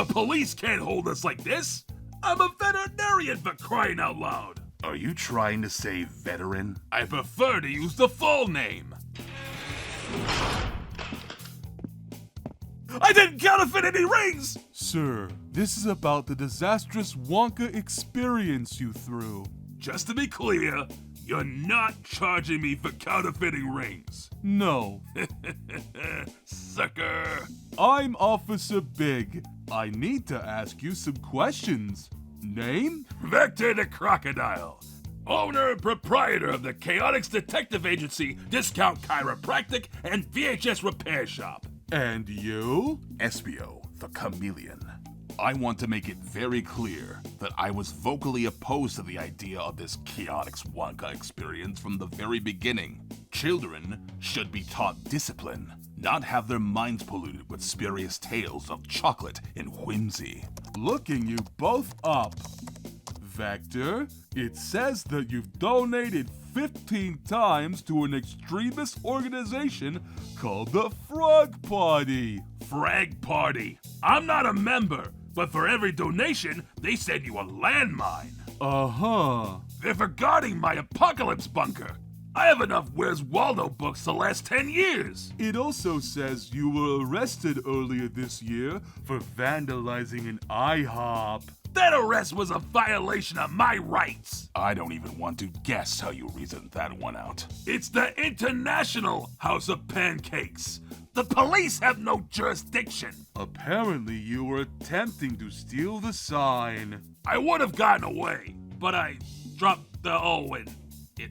The police can't hold us like this. I'm a veterinarian, for crying out loud. Are you trying to say veteran? I prefer to use the full name. I didn't counterfeit any rings! Sir, this is about the disastrous Wonka experience you threw. Just to be clear, you're not charging me for counterfeiting rings. No. Sucker. I'm Officer Big. I need to ask you some questions. Name? Vector the Crocodile. Owner and proprietor of the Chaotix Detective Agency, Discount Chiropractic, and VHS Repair Shop. And you? Espio, the chameleon. I want to make it very clear that I was vocally opposed to the idea of this Chaotix Wonka experience from the very beginning. Children should be taught discipline, not have their minds polluted with spurious tales of chocolate and whimsy. Looking you both up. Vector, it says that you've donated 15 times to an extremist organization called the Frog Party. Frag Party. I'm not a member, but for every donation, they send you a landmine. Uh-huh. They're forguarding my apocalypse bunker. I have enough Where's Waldo books to last 10 years. It also says you were arrested earlier this year for vandalizing an IHOP. That arrest was a violation of my rights. I don't even want to guess how you reasoned that one out. It's the International House of Pancakes. The police have no jurisdiction. Apparently you were attempting to steal the sign. I would have gotten away, but I dropped the O and it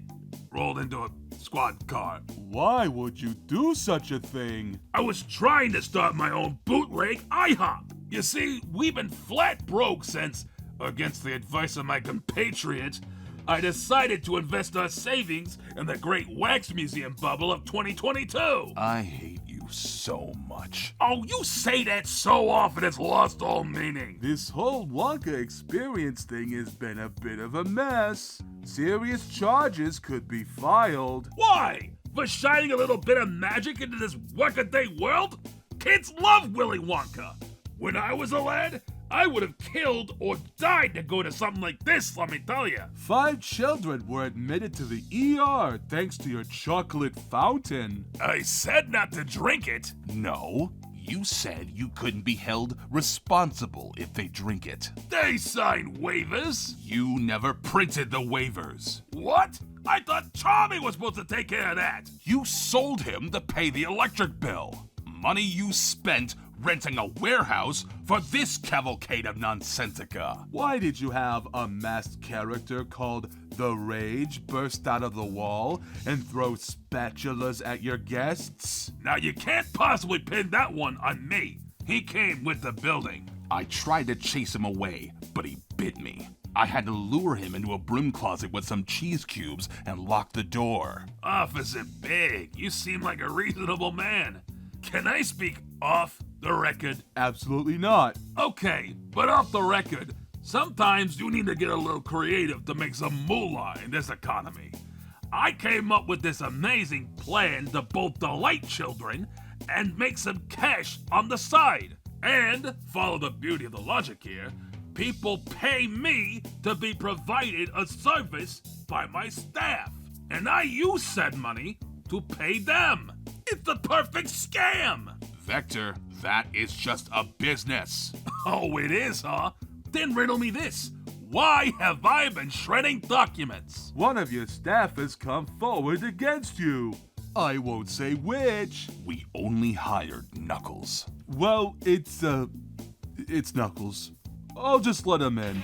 rolled into a squad car. Why would you do such a thing? I was trying to start my own bootleg IHOP. You see, we've been flat broke since, against the advice of my compatriot, I decided to invest our savings in the Great Wax Museum bubble of 2022. I hate you so much. Oh, you say that so often it's lost all meaning. This whole Wonka experience thing has been a bit of a mess. Serious charges could be filed. Why? For shining a little bit of magic into this workaday world? Kids love Willy Wonka. When I was a lad, I would have killed or died to go to something like this, let me tell you. 5 children were admitted to the ER thanks to your chocolate fountain. I said not to drink it. No, you said you couldn't be held responsible if they drink it. They signed waivers. You never printed the waivers. What? I thought Tommy was supposed to take care of that. You sold him to pay the electric bill. Money you spent renting a warehouse for this cavalcade of nonsensica. Why did you have a masked character called The Rage burst out of the wall and throw spatulas at your guests? Now you can't possibly pin that one on me. He came with the building. I tried to chase him away, but he bit me. I had to lure him into a broom closet with some cheese cubes and lock the door. Officer Big, you seem like a reasonable man. Can I speak off the record? Absolutely not. Okay, but off the record, sometimes you need to get a little creative to make some moolah in this economy. I came up with this amazing plan to both delight children and make some cash on the side. And, follow the beauty of the logic here, people pay me to be provided a service by my staff. And I use said money to pay them. It's the perfect scam! Vector, that is just a business. Oh, it is, huh? Then riddle me this. Why have I been shredding documents? One of your staff has come forward against you. I won't say which. We only hired Knuckles. Well, it's Knuckles. I'll just let him in.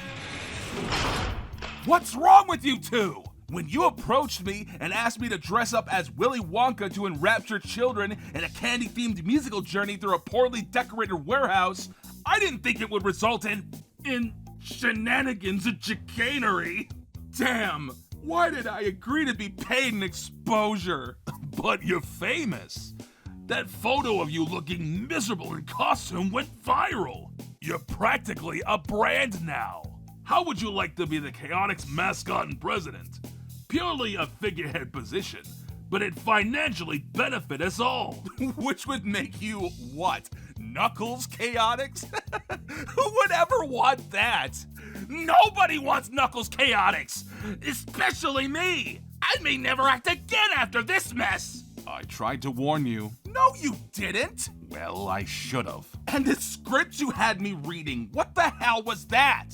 What's wrong with you two? When you approached me and asked me to dress up as Willy Wonka to enrapture children in a candy-themed musical journey through a poorly decorated warehouse, I didn't think it would result in shenanigans and chicanery. Damn, why did I agree to be paid in exposure? But you're famous. That photo of you looking miserable in costume went viral. You're practically a brand now. How would you like to be the Chaotix mascot and president? Purely a figurehead position, but it'd financially benefit us all. Which would make you what? Knuckles Chaotix? Who never want that. Nobody wants Knuckles Chaotix, especially me. I may never act again after this mess. I tried to warn you. No, you didn't. Well, I should've. And the script you had me reading, what the hell was that?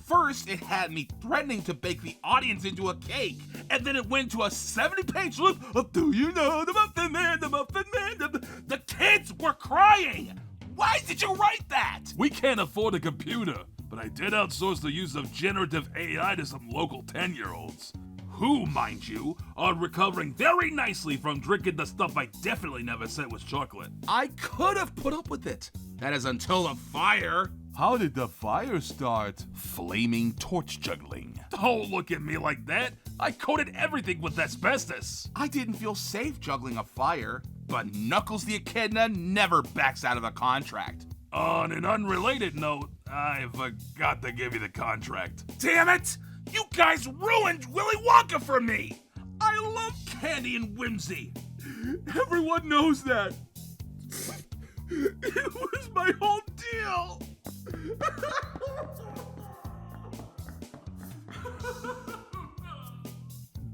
First, it had me threatening to bake the audience into a cake, and then it went to a 70-page loop of "Do you know the Muffin Man, the Muffin Man?" The kids were crying. Why did you write that? We can't afford a computer, but I did outsource the use of generative AI to some local 10-year-olds. Who, mind you, are recovering very nicely from drinking the stuff I definitely never said was chocolate. I could have put up with it. That is until the fire. How did the fire start? Flaming torch juggling. Don't look at me like that. I coated everything with asbestos. I didn't feel safe juggling a fire, but Knuckles the Echidna never backs out of a contract. On an unrelated note, I forgot to give you the contract. Damn it! You guys ruined Willy Wonka for me! I love candy and whimsy. Everyone knows that. It was my whole deal.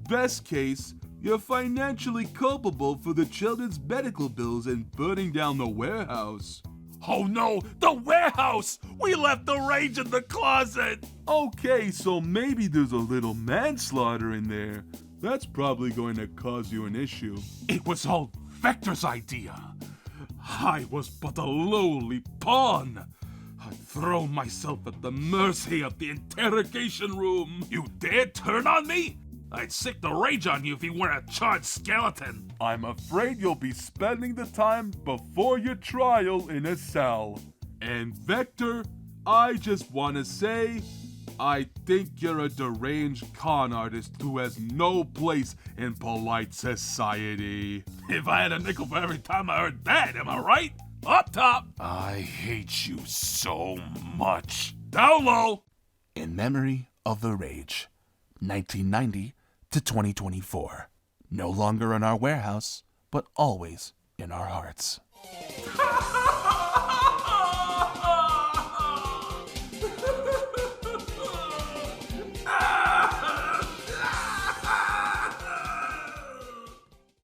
Best case, you're financially culpable for the children's medical bills and burning down the warehouse. Oh no, the warehouse! We left the rage in the closet! Okay, so maybe there's a little manslaughter in there. That's probably going to cause you an issue. It was all Vector's idea. I was but a lowly pawn. I'd thrown myself at the mercy of the interrogation room. You dared turn on me? I'd sick the rage on you if you weren't a charged skeleton. I'm afraid you'll be spending the time before your trial in a cell. And Vector, I just want to say, I think you're a deranged con artist who has no place in polite society. If I had a nickel for every time I heard that, am I right? Up top. I hate you so much. Down low. In memory of the rage, 1990 to 2024. No longer in our warehouse, but always in our hearts.